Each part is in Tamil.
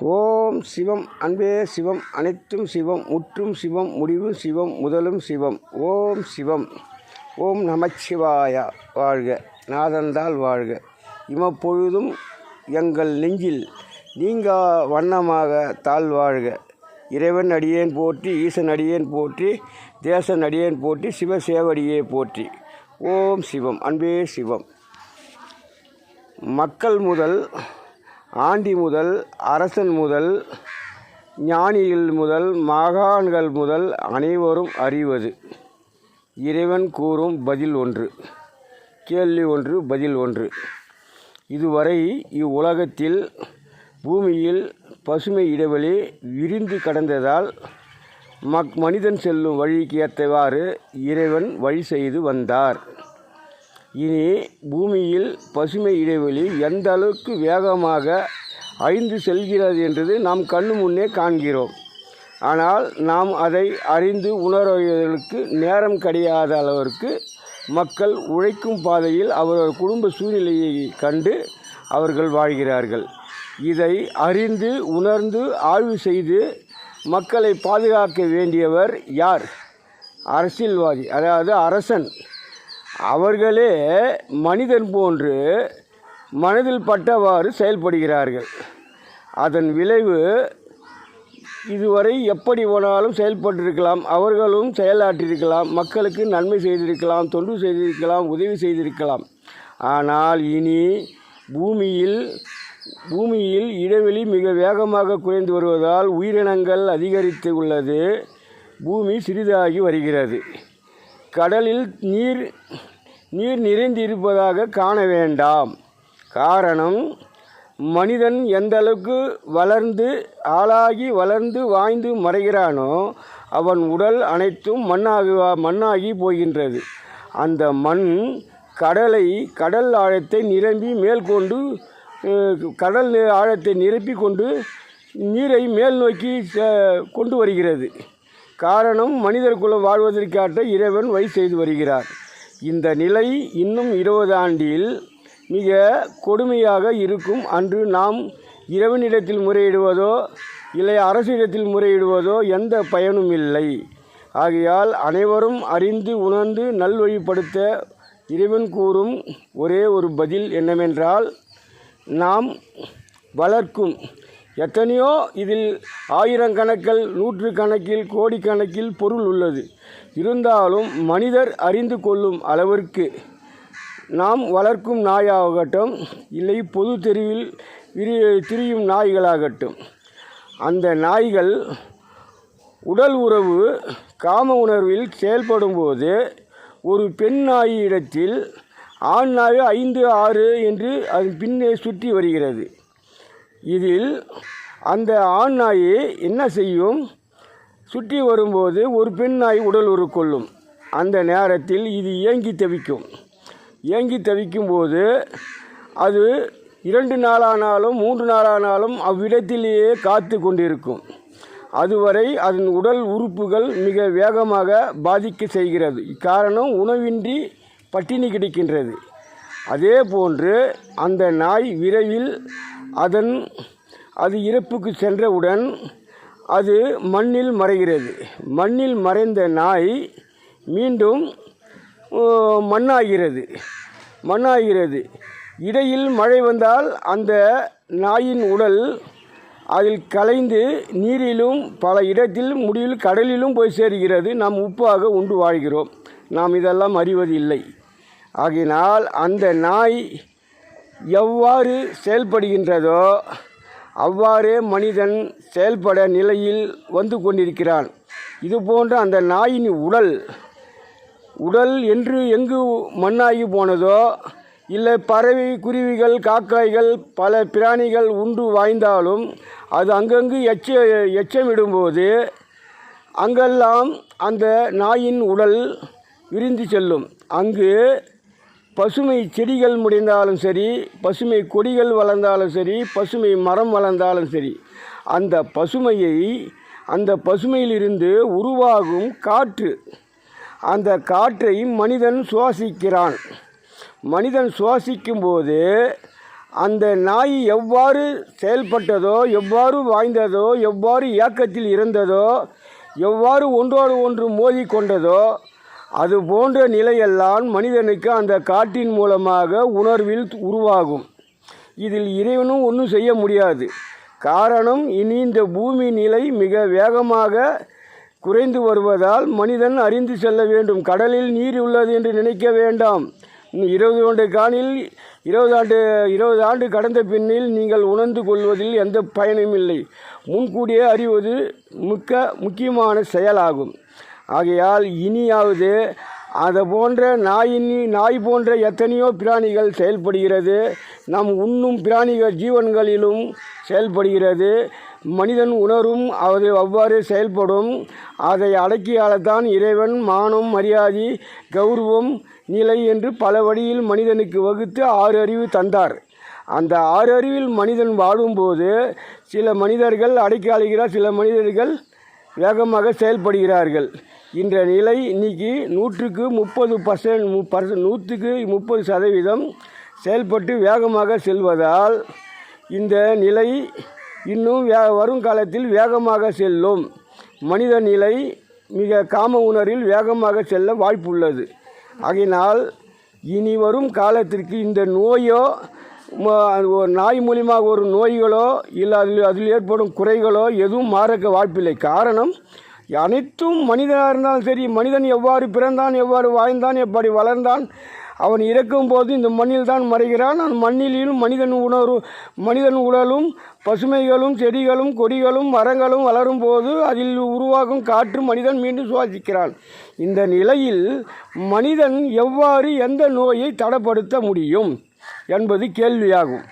ஓம் சிவம் அன்பே சிவம் அனைத்தும் சிவம் முற்றும் சிவம் முடிவும் சிவம் முதலும் சிவம். ஓம் சிவம். ஓம் நமச்சிவாய வாழ்க. நாதந்தால் வாழ்க. இமப்பொழுதும் எங்கள் நெஞ்சில் நீங்கா வண்ணமாக தாழ்வாழ்க. இறைவன் அடியேன் போற்றி, ஈசன் அடியேன் போற்றி, தேசன் அடியேன் போற்றி, சிவசேவடியே போற்றி. ஓம் சிவம் அன்பே சிவம். மக்கள் முதல், ஆண்டி முதல், அரசன் முதல், ஞானிகள் முதல், மகான்கள் முதல் அனைவரும் அறிவது இறைவன் கூறும் பதில் ஒன்று, கேள்வி ஒன்று, பதில் ஒன்று. இதுவரை இவ்வுலகத்தில் பூமியில் பசுமை இடைவெளி விரிந்து கடந்ததால் மனிதன் செல்லும் வழிக்கு ஏற்றவாறு இறைவன் வழி செய்து வந்தார். இனி பூமியில் பசுமை இடைவெளி எந்த அளவுக்கு வேகமாக அழிந்து செல்கிறது என்றது நாம் கண்ணு முன்னே காண்கிறோம். ஆனால் நாம் அதை அறிந்து உணர்வதற்கு நேரம் கிடையாத அளவிற்கு மக்கள் உழைக்கும் பாதையில் அவர்கள் குடும்ப சூழ்நிலையை கண்டு அவர்கள் வாழ்கிறார்கள். இதை அறிந்து உணர்ந்து ஆய்வு செய்து மக்களை பாதுகாக்க வேண்டியவர் யார்? அரசியல்வாதி, அதாவது அரசன். அவர்களே மனிதன் போன்று மனதில் பட்டவாறு செயல்படுகிறார்கள். அதன் விளைவு இதுவரை எப்படி போனாலும் செயல்பட்டிருக்கலாம், அவர்களும் செயலாற்றியிருக்கலாம், மக்களுக்கு நன்மை செய்திருக்கலாம், தொண்டு செய்திருக்கலாம், உதவி செய்திருக்கலாம். ஆனால் இனி பூமியில் இடைவெளி மிக வேகமாக குறைந்து வருவதால் உயிரினங்கள் அதிகரித்து உள்ளது. பூமி சிறிதாகி வருகிறது. கடலில் நீர் நிறைந்திருப்பதாக காண வேண்டாம். காரணம், மனிதன் எந்த அளவுக்கு ஆளாகி வளர்ந்து வாழ்ந்து மறைகிறானோ அவன் உடல் அனைத்தும் மண்ணாகி போகின்றது. அந்த மண் கடல் ஆழத்தை நிரம்பி மேற்கொண்டு கடல் ஆழத்தை நிரப்பி கொண்டு நீரை மேல் நோக்கி கொண்டு வருகிறது. காரணம், மனிதர் குலம் வாழ்வதற்காக இறைவன் வழி செய்து வருகிறார். இந்த நிலை இன்னும் 20 ஆண்டில் மிக கொடுமையாக இருக்கும். அன்று நாம் இறைவனிடத்தில் முறையிடுவதோ இல்லை அரசிடத்தில் முறையிடுவதோ எந்த பயனும் இல்லை. ஆகையால் அனைவரும் அறிந்து உணர்ந்து நல்வழிப்படுத்த இறைவன் கூறும் ஒரே ஒரு பதில் என்னவென்றால், நாம் வளர்க்கும் எத்தனையோ இதில் ஆயிரக்கணக்கில், நூற்றுக்கணக்கில், கோடிக்கணக்கில் பொருள் உள்ளது. இருந்தாலும் மனிதர் அறிந்து கொள்ளும் அளவிற்கு நாம் வளர்க்கும் நாயாகட்டும் இல்லை பொது தெருவில் திரியும் நாய்களாகட்டும், அந்த நாய்கள் உடல் உறவு காம உணர்வில் செயல்படும் போது ஒரு பெண் நாயிடத்தில் ஆண் நாய் 5, 6 என்று அது பின்னே சுற்றி வருகிறது. இதில் அந்த ஆண் நாய் என்ன செய்யும்? சுற்றி வரும்போது ஒரு பெண் நாய் உடல் உறவு கொள்ளும். அந்த நேரத்தில் இது ஏங்கி தவிக்கும்போது அது 2 நாளானாலும் 3 நாளானாலும் அவ்விடத்திலேயே காத்து கொண்டிருக்கும். அதுவரை அதன் உடல் உறுப்புகள் மிக வேகமாக பாதிக்க செய்கிறது. காரணம், உணவின்றி பட்டினி கிடக்கின்றது. அதே போன்று அந்த நாய் விரைவில் அது இறப்புக்கு சென்றவுடன் அது மண்ணில் மறைகிறது. மண்ணில் மறைந்த நாய் மீண்டும் மண்ணாகிறது. இடையில் மழை வந்தால் அந்த நாயின் உடல் அதில் கலைந்து நீரிலும் பல இடத்தில் முடிவில் கடலிலும் போய் சேர்கிறது. நாம் உப்பாக உண்டு வாழ்கிறோம். நாம் இதெல்லாம் அறிவது இல்லை. ஆகினால் அந்த நாய் எவ்வாறு செயல்படுகின்றதோ அவ்வாறே மனிதன் செயல்பட நிலையில் வந்து கொண்டிருக்கிறான். இதுபோன்ற அந்த நாயின் உடல் என்று எங்கு மண்ணாகி போனதோ, இல்லை பறவை, குருவிகள், காக்காய்கள், பல பிராணிகள் உண்டு வாய்ந்தாலும் அது அங்கங்கு எச்சமிடும்போது அங்கெல்லாம் அந்த நாயின் உடல் விரிந்து செல்லும். அங்கு பசுமை செடிகள் முடிந்தாலும் சரி, பசுமை கொடிகள் வளர்ந்தாலும் சரி, பசுமை மரம் வளர்ந்தாலும் சரி, அந்த பசுமையிலிருந்து உருவாகும் காற்று, அந்த காற்றை மனிதன் சுவாசிக்கிறான். மனிதன் சுவாசிக்கும்போது அந்த நாய் எவ்வாறு செயல்பட்டதோ, எவ்வாறு வாய்ந்ததோ, எவ்வாறு இயக்கத்தில் இருந்ததோ, எவ்வாறு ஒன்றோடு ஒன்று மோதி கொண்டதோ, அது போன்ற நிலையெல்லாம் மனிதனுக்கு அந்த காட்டின் மூலமாக உணர்வில் உருவாகும். இதில் இறைவனும் ஒன்றும் செய்ய முடியாது. காரணம், இனி இந்த பூமி நிலை மிக வேகமாக குறைந்து வருவதால் மனிதன் அறிந்து செல்ல வேண்டும். கடலில் நீர் உள்ளது என்று நினைக்க வேண்டாம். 20 ஆண்டு கடந்த பின்னில் நீங்கள் உணர்ந்து கொள்வதில் எந்த பயனும் இல்லை. முன்கூடியே அறிவது முக்கியமான செயலாகும். ஆகையால் இனியாவது அதை போன்ற நாய் போன்ற எத்தனையோ பிராணிகள் செயல்படுகிறது. நம் உண்ணும் பிராணிகள் ஜீவன்களிலும் செயல்படுகிறது. மனிதன் உணரும் அது அவ்வாறு செயல்படும். அதை அடக்கியால்தான் இறைவன் மானம், மரியாதை, கௌரவம், நிலை என்று பல வழியில் மனிதனுக்கு வகுத்து 6 அறிவு தந்தார். அந்த 6 அறிவில் மனிதன் வாழும்போது சில மனிதர்கள் அடக்கி ஆளுகிறார், சில மனிதர்கள் வேகமாக செயல்படுகிறார்கள். இந்த நிலை இன்னைக்கு 100க்கு 30% செயல்பட்டு வேகமாக செல்வதால் இந்த நிலை இன்னும் வருங்காலத்தில் வேகமாக செல்லும். மனித நிலை மிக காம உணர்வில் வேகமாக செல்ல வாய்ப்புள்ளது. ஆகையினால் இனி வரும் காலத்திற்கு இந்த நோயோ, நாய் மூலியமாக ஒரு நோய்களோ இல்லை அதில் ஏற்படும் குறைகளோ எதுவும் மாறக்க வாய்ப்பில்லை. காரணம், அனைத்தும் மனிதனாக இருந்தாலும் சரி, மனிதன் எவ்வாறு பிறந்தான், எவ்வாறு வாழ்ந்தான், எப்படி வளர்ந்தான், அவன் இறக்கும் போது இந்த மண்ணில் தான் மறைகிறான். அந்த மண்ணிலும் மனிதன் உடலும் பசுமைகளும் செடிகளும் கொடிகளும் மரங்களும் வளரும் போது அதில் உருவாகும் காற்று மனிதன் மீண்டும் சுவாசிக்கிறான். இந்த நிலையில் மனிதன் எவ்வாறு எந்த நோயை தடைப்படுத்த முடியும் என்பது கேள்வியாகும்.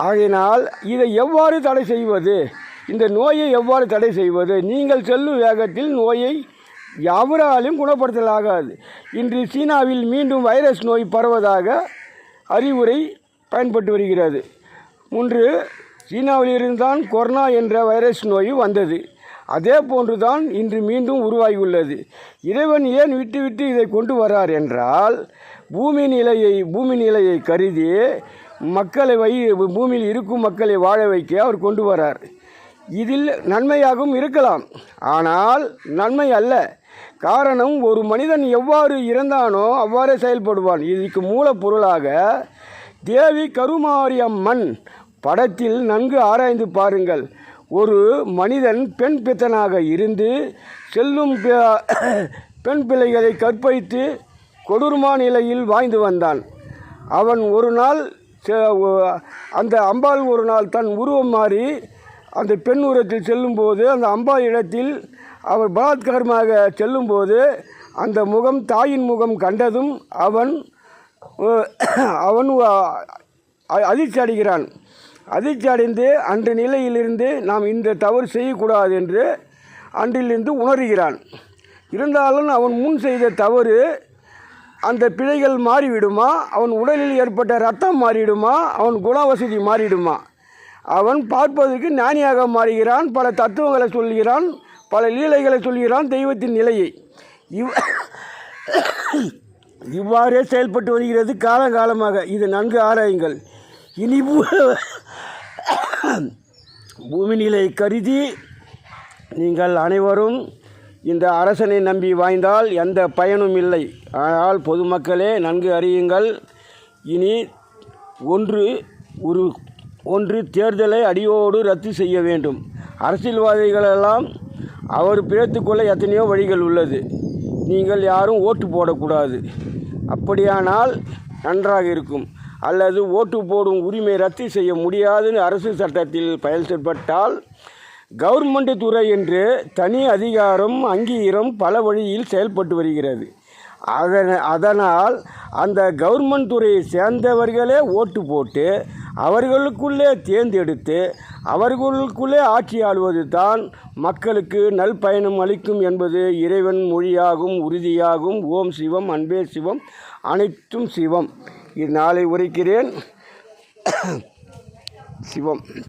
ஆகையினால் இதை எவ்வாறு தடை செய்வது, இந்த நோயை எவ்வாறு தடை செய்வது? நீங்கள் செல்லும் வேகத்தில் நோயை யாவராலும் குணப்படுத்தலாகாது. இன்று சீனாவில் மீண்டும் வைரஸ் நோய் பரவதாக அறிவுரை பயன்பட்டு வருகிறது. முன்பு சீனாவில் இருந்தான் கொரோனா என்ற வைரஸ் நோய் வந்தது. அதே போன்றுதான் இன்று மீண்டும் உருவாகியுள்ளது. இறைவன் ஏன் விட்டு இதை கொண்டு வரார் என்றால், பூமி நிலையை கருதி மக்களை பூமியில் இருக்கும் மக்களை வாழ வைக்க அவர் கொண்டு வரார். இதில் நன்மையாகவும் இருக்கலாம், ஆனால் நன்மை அல்ல. காரணம், ஒரு மனிதன் எவ்வாறு இறந்தானோ அவ்வாறே செயல்படுவான். இதுக்கு மூலப்பொருளாக தேவி கருமாரியம்மன் படத்தில் நன்கு ஆராய்ந்து பாருங்கள். ஒரு மனிதன் பெண் பித்தனாக இருந்து செல்லும் பெண் பிள்ளைகளை கற்பழித்து கொடூரமான நிலையில் வாழ்ந்து வந்தான். அவன் ஒரு நாள் அந்த அம்பாள் ஒரு நாள் தன் உருவம் மாறி அந்த பெண் உருவத்தில் செல்லும்போது, அந்த அம்பாள் இடத்தில் அவர் பலாத்காரமாக செல்லும்போது அந்த முகம், தாயின் முகம் கண்டதும் அவன் அதிர்ச்சி அடைகிறான். அதிர்ச்சி அடைந்து அன்று நிலையிலிருந்து நாம் இந்த தவறு செய்யக்கூடாது என்று அன்றிலிருந்து உணர்கிறான். இருந்தாலும் அவன் முன் செய்த தவறு, அந்த பிழைகள் மாறிவிடுமா? அவன் உடலில் ஏற்பட்ட ரத்தம் மாறிவிடுமா? அவன் குணவசதி மாறிவிடுமா? அவன் பார்ப்பதற்கு ஞானியாக மாறுகிறான். பல தத்துவங்களை சொல்கிறான், பல லீலைகளை சொல்கிறான், தெய்வத்தின் நிலையை. இவ்வாறே செயல்பட்டு வருகிறது காலகாலமாக. இது நன்கு ஆராயுங்கள். இனி பூமி நிலை கருதி நீங்கள் அனைவரும் இந்த அரசனை நம்பி வாழ்ந்தால் எந்த பயனும் இல்லை. ஆனால் பொதுமக்களே நன்கு அறியுங்கள். இனி ஒன்று தேர்தலை அடியோடு ரத்து செய்ய வேண்டும். அரசியல்வாதிகளெல்லாம் அவர் பிழைத்துக்கொள்ள எத்தனையோ வழிகள் உள்ளது. நீங்கள் யாரும் ஓட்டு போடக்கூடாது. அப்படியானால் நன்றாக இருக்கும். அல்லது ஓட்டு போடும் உரிமை ரத்து செய்ய முடியாதுன்னு அரசு சட்டத்தில் செயல்பட்டால் கவர்மெண்ட் துறை என்று தனி அதிகாரம், அங்கீகாரம் பல வழியில் செயல்பட்டு வருகிறது. அதனால் அந்த கவர்மெண்ட் துறையை சேர்ந்தவர்களே ஓட்டு போட்டு அவர்களுக்குள்ளே தேர்ந்தெடுத்து அவர்களுக்குள்ளே ஆட்சி ஆளுவது தான் மக்களுக்கு நல்பயணம் அளிக்கும் என்பது இறைவன் மொழியாகும், உறுதியாகும். ஓம் சிவம், அன்பே சிவம், அனைத்தும் சிவம். இந்நாளை உரைக்கிறேன். சிவம்.